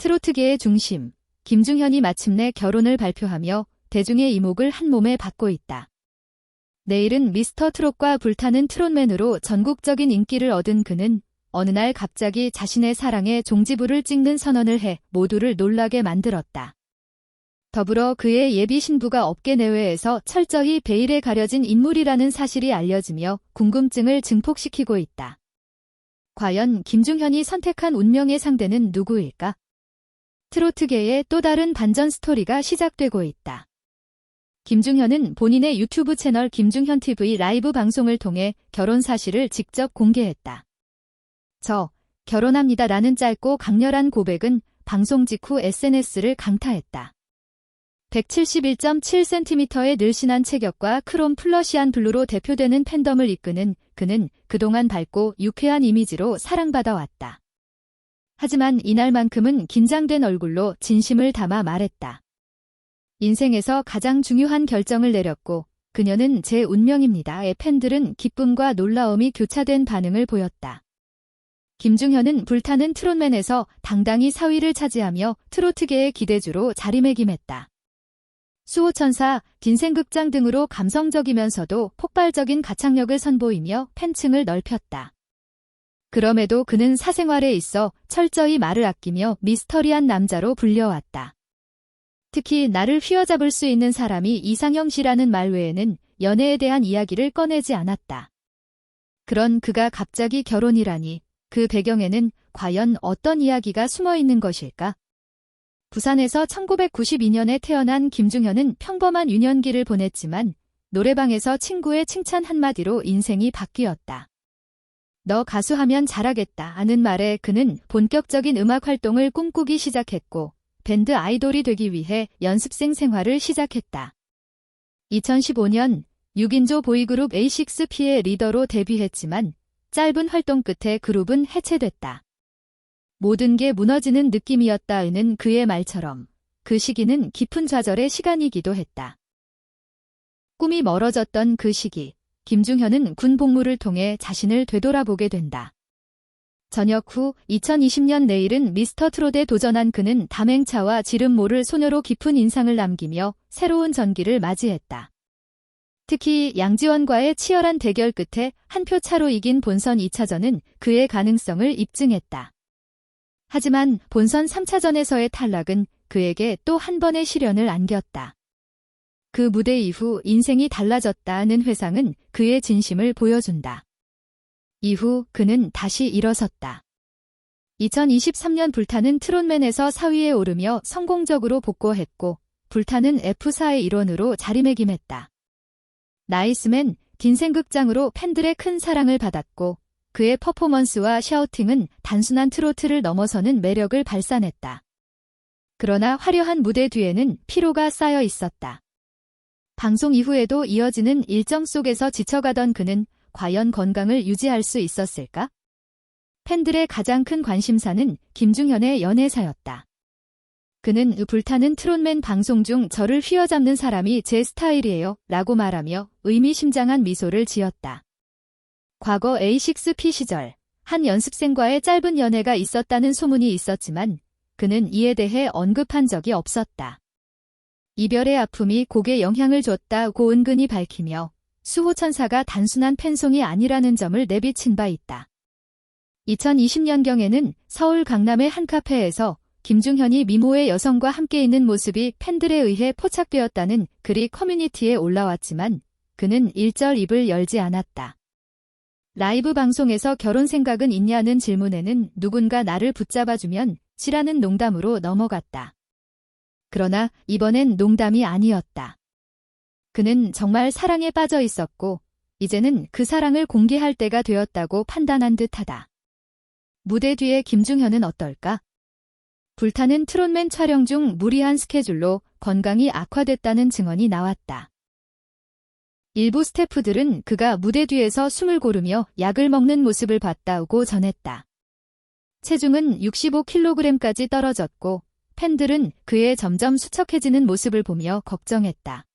트로트계의 중심, 김중현이 마침내 결혼을 발표하며 대중의 이목을 한몸에 받고 있다. 내일은 미스터 트롯과 불타는 트롯맨으로 전국적인 인기를 얻은 그는 어느 날 갑자기 자신의 사랑에 종지부를 찍는 선언을 해 모두를 놀라게 만들었다. 더불어 그의 예비 신부가 업계 내외에서 철저히 베일에 가려진 인물이라는 사실이 알려지며 궁금증을 증폭시키고 있다. 과연 김중현이 선택한 운명의 상대는 누구일까? 트로트계의 또 다른 반전 스토리가 시작되고 있다. 김중현은 본인의 유튜브 채널 김중현TV 라이브 방송을 통해 결혼 사실을 직접 공개했다. "저 결혼합니다" 라는 짧고 강렬한 고백은 방송 직후 SNS를 강타했다. 171.7cm의 늘씬한 체격과 크롬 플러시한 블루로 대표되는 팬덤을 이끄는 그는 그동안 밝고 유쾌한 이미지로 사랑받아 왔다. 하지만 이날만큼은 긴장된 얼굴로 진심을 담아 말했다. 인생에서 가장 중요한 결정을 내렸고 그녀는 제 운명입니다의 팬들은 기쁨과 놀라움이 교차된 반응을 보였다. 김중현은 불타는 트롯맨에서 당당히 4위를 차지하며 트로트계의 기대주로 자리매김했다. 수호천사, 빈생극장 등으로 감성적이면서도 폭발적인 가창력을 선보이며 팬층을 넓혔다. 그럼에도 그는 사생활에 있어 철저히 말을 아끼며 미스터리한 남자로 불려왔다. 특히 나를 휘어잡을 수 있는 사람이 이상형 씨라는 말 외에는 연애에 대한 이야기를 꺼내지 않았다. 그런 그가 갑자기 결혼이라니 그 배경에는 과연 어떤 이야기가 숨어 있는 것일까? 부산에서 1992년에 태어난 김중현은 평범한 유년기를 보냈지만 노래방에서 친구의 칭찬 한마디로 인생이 바뀌었다. "너 가수하면 잘하겠다" 하는 말에 그는 본격적인 음악 활동을 꿈꾸기 시작했고 밴드 아이돌이 되기 위해 연습생 생활을 시작했다. 2015년 6인조 보이그룹 A6P의 리더로 데뷔했지만 짧은 활동 끝에 그룹은 해체됐다. 모든 게 무너지는 느낌이었다는 그의 말처럼 그 시기는 깊은 좌절의 시간이기도 했다. 꿈이 멀어졌던 그 시기, 김중현은 군 복무를 통해 자신을 되돌아보게 된다. 전역 후 2020년 내일은 미스터 트롯에 도전한 그는 담행차와 지름 모를 소녀로 깊은 인상을 남기며 새로운 전기를 맞이했다. 특히 양지원과의 치열한 대결 끝에 한 표 차로 이긴 본선 2차전은 그의 가능성을 입증했다. 하지만 본선 3차전에서의 탈락은 그에게 또 한 번의 시련을 안겼다. 그 무대 이후 인생이 달라졌다는 회상은 그의 진심을 보여준다. 이후 그는 다시 일어섰다. 2023년 불타는 트롯맨에서 4위에 오르며 성공적으로 복구했고 불타는 F4의 일원으로 자리매김했다. 나이스맨, 빈생극장으로 팬들의 큰 사랑을 받았고 그의 퍼포먼스와 샤우팅은 단순한 트로트를 넘어서는 매력을 발산했다. 그러나 화려한 무대 뒤에는 피로가 쌓여 있었다. 방송 이후에도 이어지는 일정 속에서 지쳐가던 그는 과연 건강을 유지할 수 있었을까? 팬들의 가장 큰 관심사는 김중현의 연애사였다. 그는 불타는 트롯맨 방송 중 "저를 휘어잡는 사람이 제 스타일이에요 라고 말하며 의미심장한 미소를 지었다. 과거 A6P 시절 한 연습생과의 짧은 연애가 있었다는 소문이 있었지만 그는 이에 대해 언급한 적이 없었다. 이별의 아픔이 곡에 영향을 줬다고 은근히 밝히며 수호천사가 단순한 팬송이 아니라는 점을 내비친 바 있다. 2020년경에는 서울 강남의 한 카페에서 김중현이 미모의 여성과 함께 있는 모습이 팬들에 의해 포착되었다는 글이 커뮤니티에 올라왔지만 그는 일절 입을 열지 않았다. 라이브 방송에서 결혼 생각은 있냐는 질문에는 "누군가 나를 붙잡아주면 지라는 농담으로 넘어갔다. 그러나 이번엔 농담이 아니었다. 그는 정말 사랑에 빠져 있었고 이제는 그 사랑을 공개할 때가 되었다고 판단한 듯하다. 무대 뒤에 김중현은 어떨까? 불타는 트롯맨 촬영 중 무리한 스케줄로 건강이 악화됐다는 증언이 나왔다. 일부 스태프들은 그가 무대 뒤에서 숨을 고르며 약을 먹는 모습을 봤다고 전했다. 체중은 65kg까지 떨어졌고 팬들은 그의 점점 수척해지는 모습을 보며 걱정했다.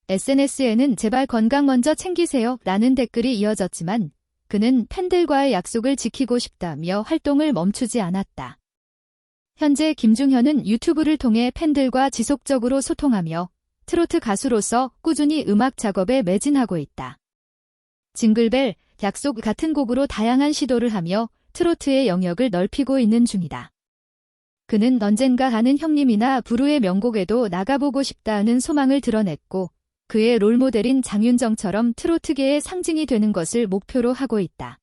SNS에는 "제발 건강 먼저 챙기세요" 라는 댓글이 이어졌지만 그는 팬들과의 약속을 지키고 싶다며 활동을 멈추지 않았다. 현재 김중현은 유튜브를 통해 팬들과 지속적으로 소통하며 트로트 가수로서 꾸준히 음악 작업에 매진하고 있다. 징글벨, 약속 같은 곡으로 다양한 시도를 하며 트로트의 영역을 넓히고 있는 중이다. 그는 언젠가 아는 형님이나 부르의 명곡에도 나가보고 싶다는 소망을 드러냈고 그의 롤모델인 장윤정처럼 트로트계의 상징이 되는 것을 목표로 하고 있다.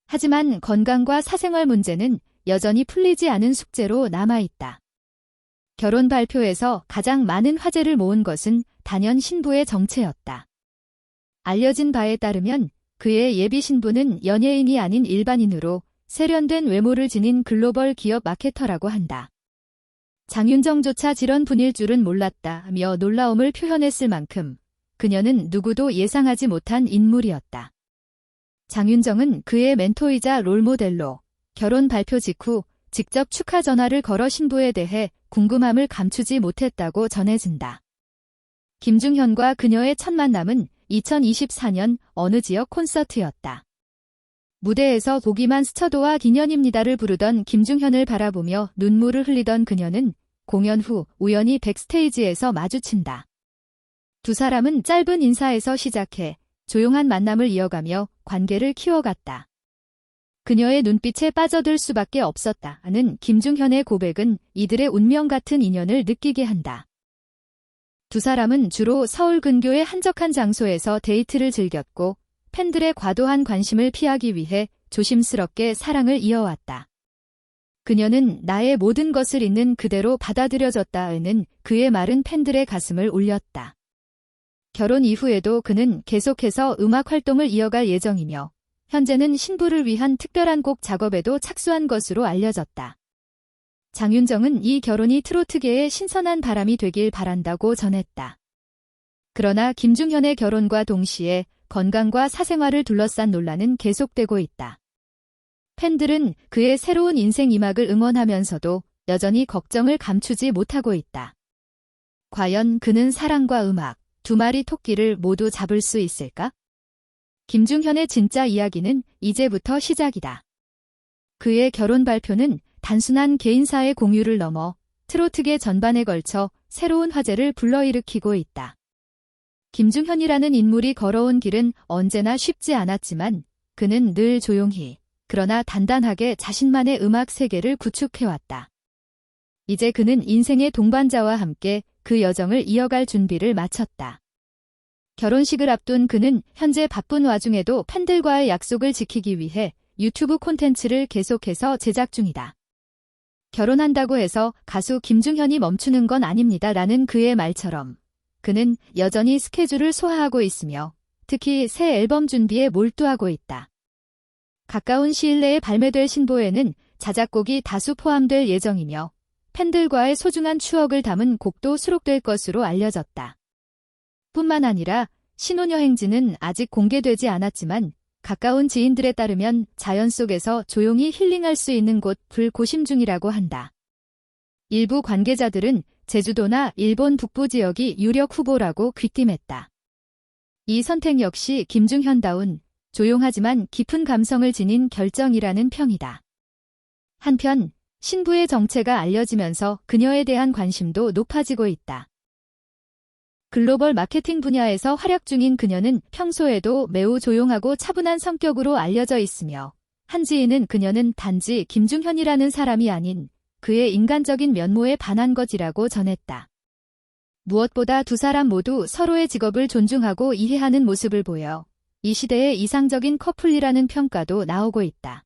하지만 건강과 사생활 문제는 여전히 풀리지 않은 숙제로 남아있다. 결혼 발표에서 가장 많은 화제를 모은 것은 단연 신부의 정체였다. 알려진 바에 따르면 그의 예비 신부는 연예인이 아닌 일반인으로 세련된 외모를 지닌 글로벌 기업 마케터라고 한다. 장윤정조차 이런 분일 줄은 몰랐다며 놀라움을 표현했을 만큼 그녀는 누구도 예상하지 못한 인물이었다. 장윤정은 그의 멘토이자 롤모델로 결혼 발표 직후 직접 축하 전화를 걸어 신부에 대해 궁금함을 감추지 못했다고 전해진다. 김중현과 그녀의 첫 만남은 2024년 어느 지역 콘서트였다. 무대에서 보기만 스쳐도와 기년입니다를 부르던 김중현을 바라보며 눈물을 흘리던 그녀는 공연 후 우연히 백스테이지에서 마주친다. 두 사람은 짧은 인사에서 시작해 조용한 만남을 이어가며 관계를 키워갔다. 그녀의 눈빛에 빠져들 수밖에 없었다는 김중현의 고백은 이들의 운명 같은 인연을 느끼게 한다. 두 사람은 주로 서울 근교의 한적한 장소에서 데이트를 즐겼고 팬들의 과도한 관심을 피하기 위해 조심스럽게 사랑을 이어왔다. 그녀는 나의 모든 것을 있는 그대로 받아들여졌다는 그의 말은 팬들의 가슴을 울렸다. 결혼 이후에도 그는 계속해서 음악 활동을 이어갈 예정이며 현재는 신부를 위한 특별한 곡 작업에도 착수한 것으로 알려졌다. 장윤정은 이 결혼이 트로트계에 신선한 바람이 되길 바란다고 전했다. 그러나 김중현의 결혼과 동시에 건강과 사생활을 둘러싼 논란은 계속되고 있다. 팬들은 그의 새로운 인생 이막을 응원하면서도 여전히 걱정을 감추지 못하고 있다. 과연 그는 사랑과 음악, 두 마리 토끼를 모두 잡을 수 있을까? 김중현의 진짜 이야기는 이제부터 시작이다. 그의 결혼 발표는 단순한 개인사의 공유를 넘어 트로트계 전반에 걸쳐 새로운 화제를 불러일으키고 있다. 김중현이라는 인물이 걸어온 길은 언제나 쉽지 않았지만 그는 늘 조용히 그러나 단단하게 자신만의 음악 세계를 구축해왔다. 이제 그는 인생의 동반자와 함께 그 여정을 이어갈 준비를 마쳤다. 결혼식을 앞둔 그는 현재 바쁜 와중에도 팬들과의 약속을 지키기 위해 유튜브 콘텐츠를 계속해서 제작 중이다. 결혼한다고 해서 가수 김중현이 멈추는 건 아닙니다라는 그의 말처럼 그는 여전히 스케줄을 소화하고 있으며 특히 새 앨범 준비에 몰두하고 있다. 가까운 시일 내에 발매될 신보에는 자작곡이 다수 포함될 예정이며 팬들과의 소중한 추억을 담은 곡도 수록될 것으로 알려졌다. 뿐만 아니라 신혼여행지는 아직 공개되지 않았지만 가까운 지인들에 따르면 자연 속에서 조용히 힐링할 수 있는 곳을 고심 중이라고 한다. 일부 관계자들은 제주도나 일본 북부 지역이 유력 후보라고 귀띔했다. 이 선택 역시 김중현다운 조용하지만 깊은 감성을 지닌 결정이라는 평이다. 한편 신부의 정체가 알려지면서 그녀에 대한 관심도 높아지고 있다. 글로벌 마케팅 분야에서 활약 중인 그녀는 평소에도 매우 조용하고 차분한 성격으로 알려져 있으며 한 지인은 그녀는 단지 김중현이라는 사람이 아닌 그의 인간적인 면모에 반한 것이라고 전했다. 무엇보다 두 사람 모두 서로의 직업을 존중하고 이해하는 모습을 보여 이 시대의 이상적인 커플이라는 평가도 나오고 있다.